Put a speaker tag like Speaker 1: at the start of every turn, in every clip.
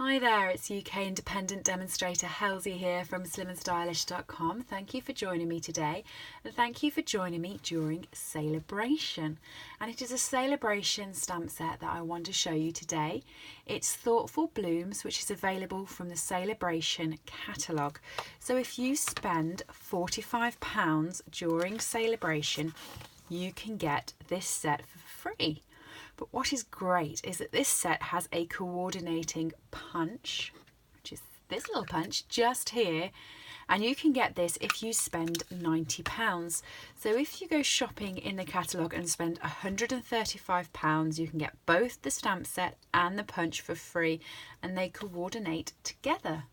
Speaker 1: Hi there, it's UK independent demonstrator Halsey here from slimandstylish.com. Thank you for joining me today, and thank you for joining me during Sale-a-bration. And it is a Sale-a-bration stamp set that I want to show you today. It's Thoughtful Blooms, which is available from the Sale-a-bration catalogue. So if you spend £45 during Sale-a-bration, you can get this set for free. But what is great is that this set has a coordinating punch, which is this little punch just here, and you can get this if you spend £90. So if you go shopping in the catalogue and spend £135, you can get both the stamp set and the punch for free, and they coordinate together.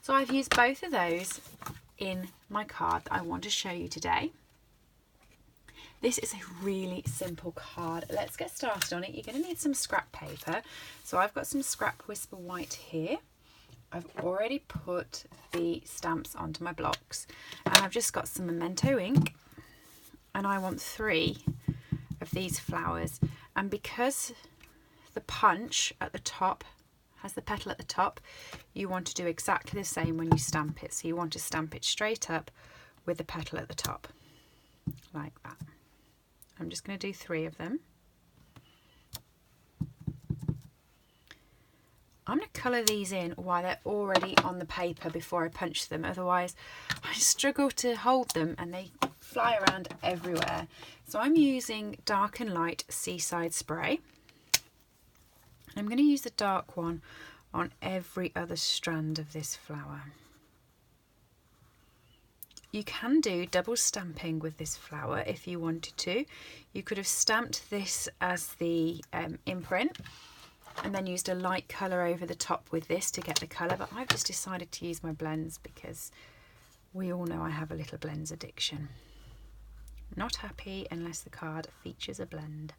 Speaker 1: So I've used both of those in my card that I want to show you today. This is a really simple card. Let's get started on it. You're going to need some scrap paper. So I've got some scrap Whisper White here. I've already put the stamps onto my blocks. And I've just got some Memento ink. And I want 3 of these flowers. And because the punch at the top has the petal at the top, you want to do exactly the same when you stamp it. So you want to stamp it straight up with the petal at the top, like that. I'm just going to do 3 of them. I'm going to colour these in while they're already on the paper before I punch them, otherwise I struggle to hold them and they fly around everywhere. So I'm using Dark and Light Seaside Spray. I'm going to use the dark one on every other strand of this flower. You can do double stamping with this flower if you wanted to. You could have stamped this as the imprint and then used a light colour over the top with this to get the colour, but I've just decided to use my blends because we all know I have a little blends addiction. Not happy unless the card features a blend.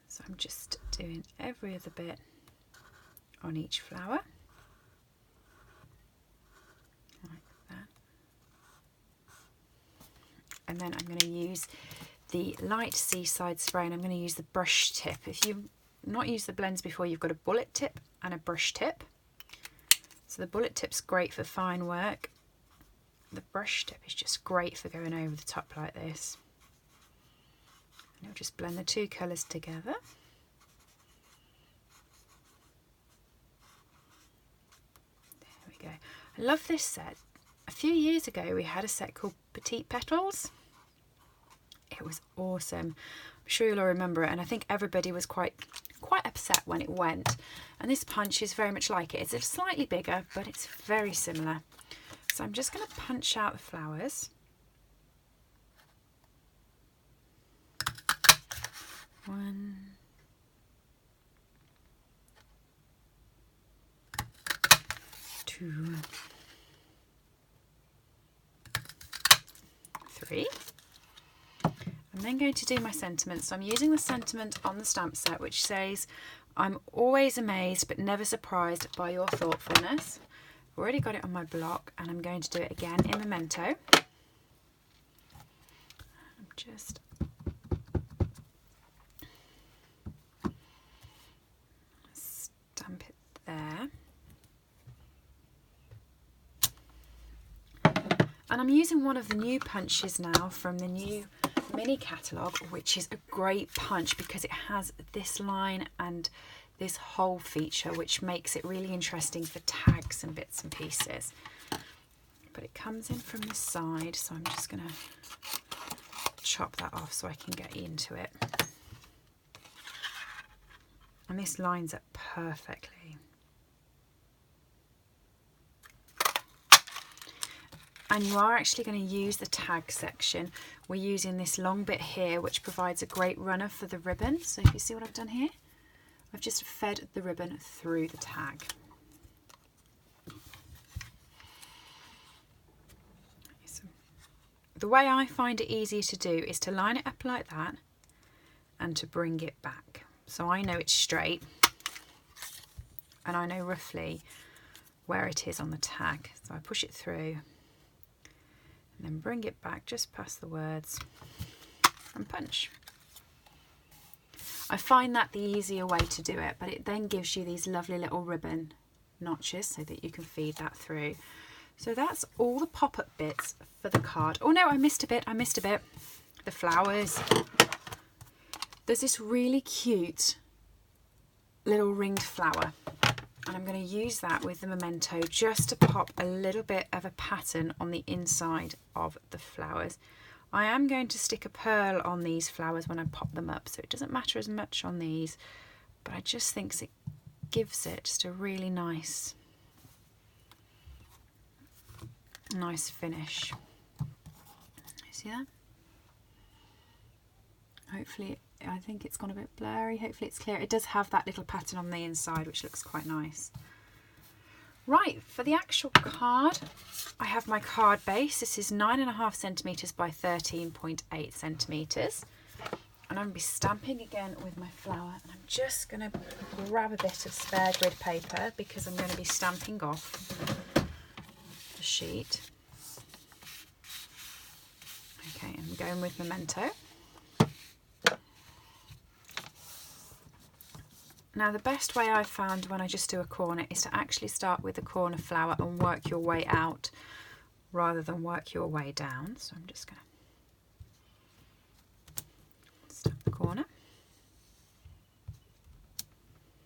Speaker 1: So I'm just doing every other bit on each flower. And then I'm going to use the light Seaside Spray, and I'm going to use the brush tip. If you've not used the blends before, you've got a bullet tip and a brush tip. So the bullet tip's great for fine work. The brush tip is just great for going over the top like this. And you'll just blend the 2 colours together. There we go. I love this set. A few years ago we had a set called Petite Petals. It was awesome. I'm sure you'll all remember it, and I think everybody was quite upset when it went. And this punch is very much like it. It's slightly bigger, but it's very similar. So I'm just going to punch out the flowers. One, 2, 3. I'm then going to do my sentiment. So I'm using the sentiment on the stamp set which says, "I'm always amazed but never surprised by your thoughtfulness." I've already got it on my block, and I'm going to do it again in Memento. I'm just stamp it there. And I'm using one of the new punches now from the new mini catalogue, which is a great punch because it has this line and this whole feature, which makes it really interesting for tags and bits and pieces. But it comes in from the side, so I'm just going to chop that off so I can get into it. And this lines up perfectly. And you are actually going to use the tag section. We're using this long bit here, which provides a great runner for the ribbon. So if you see what I've done here, I've just fed the ribbon through the tag. So the way I find it easier to do is to line it up like that and to bring it back. So I know it's straight and I know roughly where it is on the tag. So I push it through, and then bring it back just past the words and punch. I find that the easier way to do it, but it then gives you these lovely little ribbon notches so that you can feed that through. So that's all the pop-up bits for the card. Oh no, I missed a bit. The flowers. There's this really cute little ringed flower, and I'm going to use that with the memento just to pop a little bit of a pattern on the inside of the flowers. I am going to stick a pearl on these flowers when I pop them up, so it doesn't matter as much on these, but I just think it gives it just a really nice finish. See that? Hopefully, I think it's gone a bit blurry. Hopefully it's clear. It does have that little pattern on the inside, which looks quite nice. Right, for the actual card, I have my card base. This is 9.5 centimetres by 13.8 centimetres. And I'm going to be stamping again with my flower. And I'm just going to grab a bit of spare grid paper because I'm going to be stamping off the sheet. Okay, I'm going with memento. Now the best way I've found when I just do a corner is to actually start with the corner flower and work your way out rather than work your way down. So I'm just going to stamp the corner.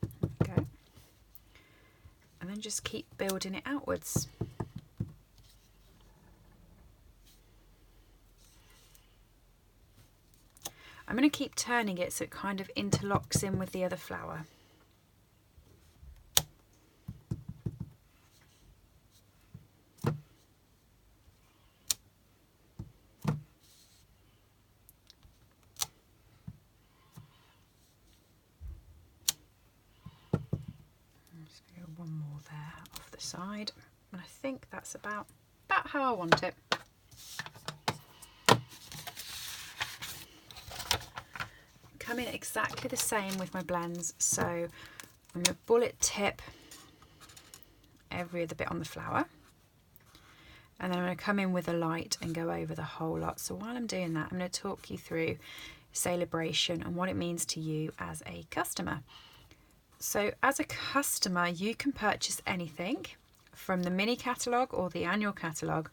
Speaker 1: There we go. And then just keep building it outwards. I'm going to keep turning it so it kind of interlocks in with the other flower. One more there off the side, and I think that's about how I want it. Come in exactly the same with my blends, so I'm going to bullet tip every other bit on the flower, and then I'm going to come in with a light and go over the whole lot. So while I'm doing that, I'm going to talk you through Sale-a-bration and what it means to you as a customer. So as a customer, you can purchase anything from the mini catalogue or the annual catalogue,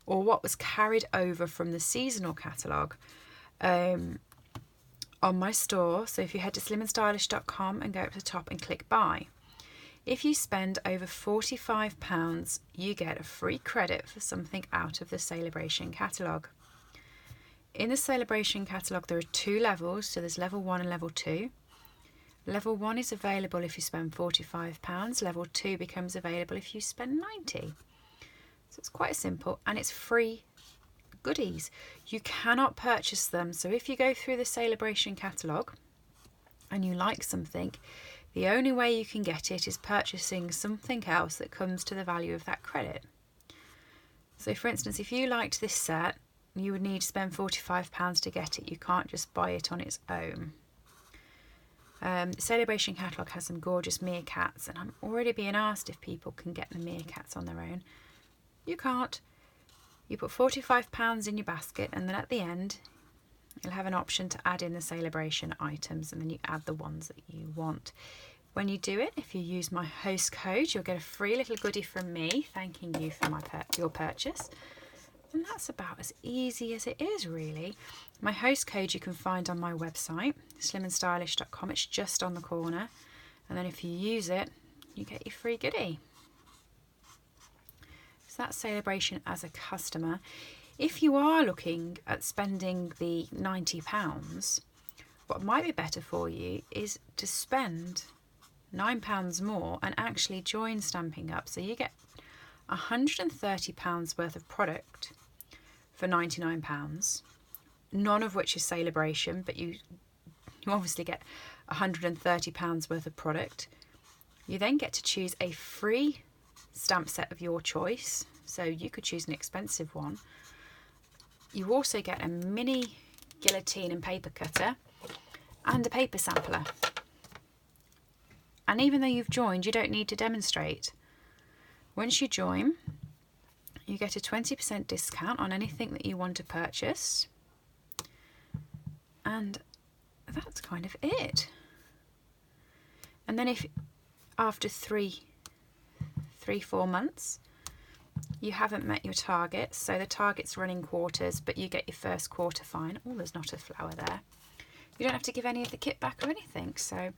Speaker 1: or what was carried over from the seasonal catalogue on my store. So if you head to slimandstylish.com and go up to the top and click buy, if you spend over £45, you get a free credit for something out of the Sale-a-bration catalogue. In the Sale-a-bration catalogue, there are 2 levels, so there's level 1 and level 2. Level 1 is available if you spend £45. Level 2 becomes available if you spend £90. So it's quite simple, and it's free goodies. You cannot purchase them. So if you go through the Sale-a-bration catalogue and you like something, the only way you can get it is purchasing something else that comes to the value of that credit. So for instance, if you liked this set, you would need to spend £45 to get it. You can't just buy it on its own. The Sale-a-bration catalogue has some gorgeous meerkats, and I'm already being asked if people can get the meerkats on their own. You can't. You put £45 in your basket, and then at the end you'll have an option to add in the Sale-a-bration items, and then you add the ones that you want. When you do it, if you use my host code, you'll get a free little goodie from me thanking you for your purchase. And that's about as easy as it is, really. My host code you can find on my website, slimandstylish.com. It's just on the corner. And then if you use it, you get your free goodie. So that's Sale-a-bration as a customer. If you are looking at spending the £90, what might be better for you is to spend £9 more and actually join Stampin' Up. So you get £130 worth of product for £99, none of which is Sale-a-bration, but you obviously get £130 worth of product. You then get to choose a free stamp set of your choice, so you could choose an expensive one. You also get a mini guillotine and paper cutter and a paper sampler. And even though you've joined, you don't need to demonstrate. Once you join, you get a 20% discount on anything that you want to purchase. And that's kind of it. And then if after 4 months you haven't met your target, so the target's running quarters, but you get your first quarter fine. Oh, there's not a flower there. You don't have to give any of the kit back or anything. So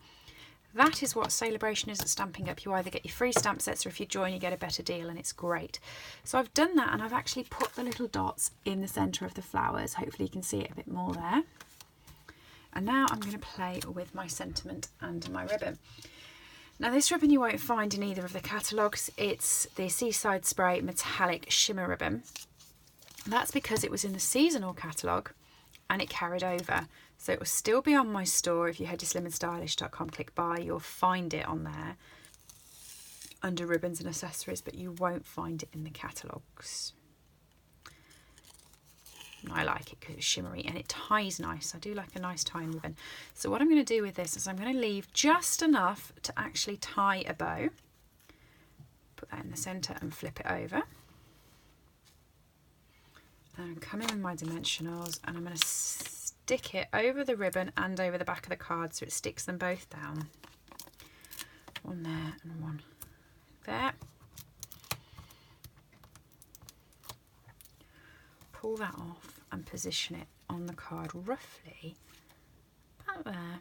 Speaker 1: that is what Sale-a-bration is at Stampin' Up. You either get your free stamp sets, or if you join you get a better deal, and it's great. So I've done that, and I've actually put the little dots in the centre of the flowers. Hopefully you can see it a bit more there. And now I'm going to play with my sentiment and my ribbon. Now this ribbon you won't find in either of the catalogues. It's the Seaside Spray Metallic Shimmer Ribbon. That's because it was in the seasonal catalogue and it carried over. So it will still be on my store. If you head to slimandstylish.com, click buy, you'll find it on there under ribbons and accessories, but you won't find it in the catalogues. I like it because it's shimmery and it ties nice. I do like a nice tying ribbon. So what I'm going to do with this is I'm going to leave just enough to actually tie a bow. Put that in the centre and flip it over. And I'm coming with my dimensionals and I'm going to stick it over the ribbon and over the back of the card so it sticks them both down. One there and one there. Pull that off and position it on the card roughly about there.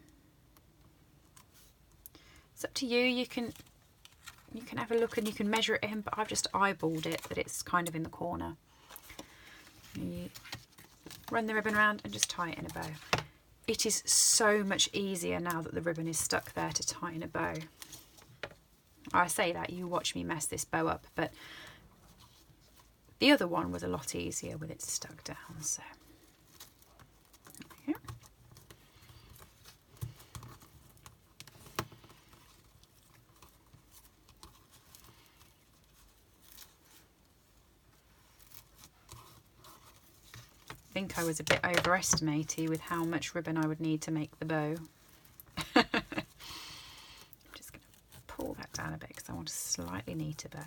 Speaker 1: It's up to you. You can have a look and you can measure it in, but I've just eyeballed it that it's kind of in the corner. You run the ribbon around and just tie it in a bow. It is so much easier now that the ribbon is stuck there to tie in a bow. I say that, you watch me mess this bow up, but the other one was a lot easier with it stuck down. So there we go. I think I was a bit overestimated with how much ribbon I would need to make the bow. I'm just going to pull that down a bit because I want a slightly neater bow.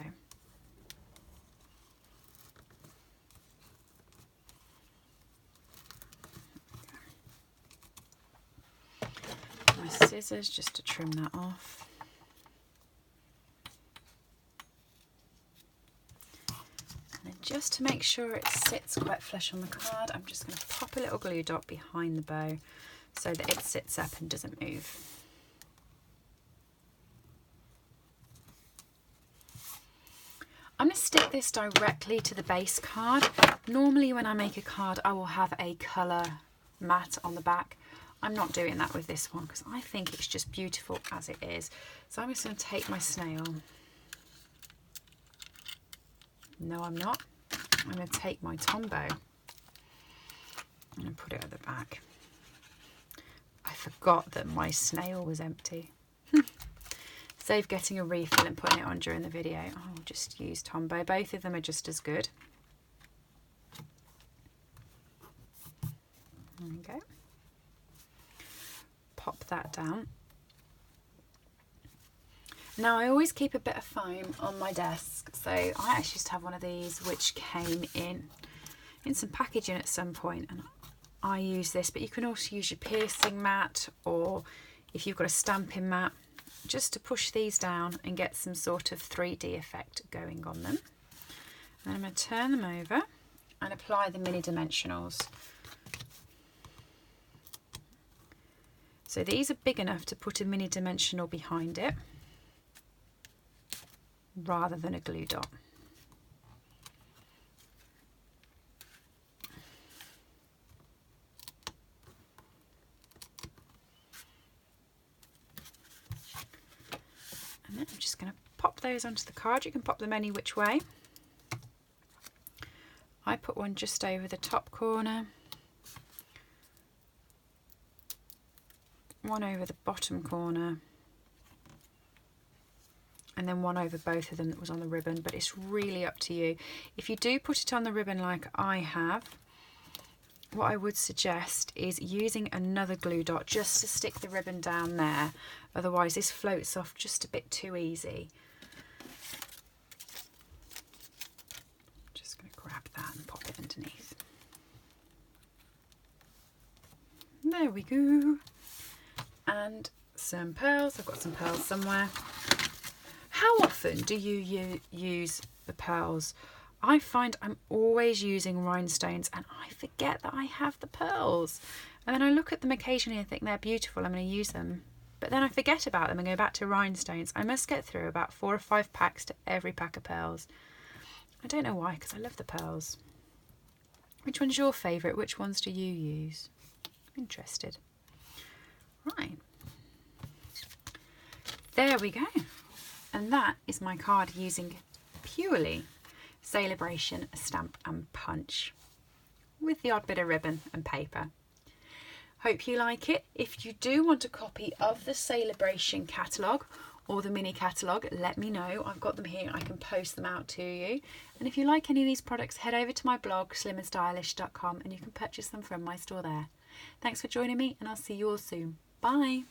Speaker 1: My scissors just to trim that off. And then just to make sure it sits quite flush on the card, I'm just going to pop a little glue dot behind the bow so that it sits up and doesn't move. I'm going to stick this directly to the base card. Normally when I make a card I will have a colour mat on the back. I'm not doing that with this one because I think it's just beautiful as it is. So I'm just going to take my snail. No, I'm not. I'm going to take my Tombow and put it at the back. I forgot that my snail was empty. Save getting a refill and putting it on during the video. I'll just use Tombow. Both of them are just as good. There we go. Pop that down. Now I always keep a bit of foam on my desk, so I actually used to have one of these which came in some packaging at some point, and I use this, but you can also use your piercing mat, or if you've got a stamping mat, just to push these down and get some sort of 3D effect going on them. And I'm going to turn them over and apply the mini dimensionals. So these are big enough to put a mini dimensional behind it rather than a glue dot. And then I'm just going to pop those onto the card. You can pop them any which way. I put one just over the top corner, one over the bottom corner, and then one over both of them that was on the ribbon, but it's really up to you. If you do put it on the ribbon like I have, what I would suggest is using another glue dot just to stick the ribbon down there. Otherwise this floats off just a bit too easy. Just going to grab that and pop it underneath. There we go. And some pearls. I've got some pearls somewhere. How often do you use the pearls? I find I'm always using rhinestones and I forget that I have the pearls. And then I look at them occasionally and think they're beautiful, I'm going to use them. But then I forget about them and go back to rhinestones. I must get through about 4 or 5 packs to every pack of pearls. I don't know why, because I love the pearls. Which one's your favourite? Which ones do you use? I'm interested. Right. There we go. And that is my card using purely Sale-a-bration stamp and punch with the odd bit of ribbon and paper. Hope you like it. If you do want a copy of the Sale-a-bration catalogue or the mini catalogue, let me know. I've got them here. I can post them out to you. And if you like any of these products, head over to my blog, slimandstylish.com, and you can purchase them from my store there. Thanks for joining me, and I'll see you all soon. Bye.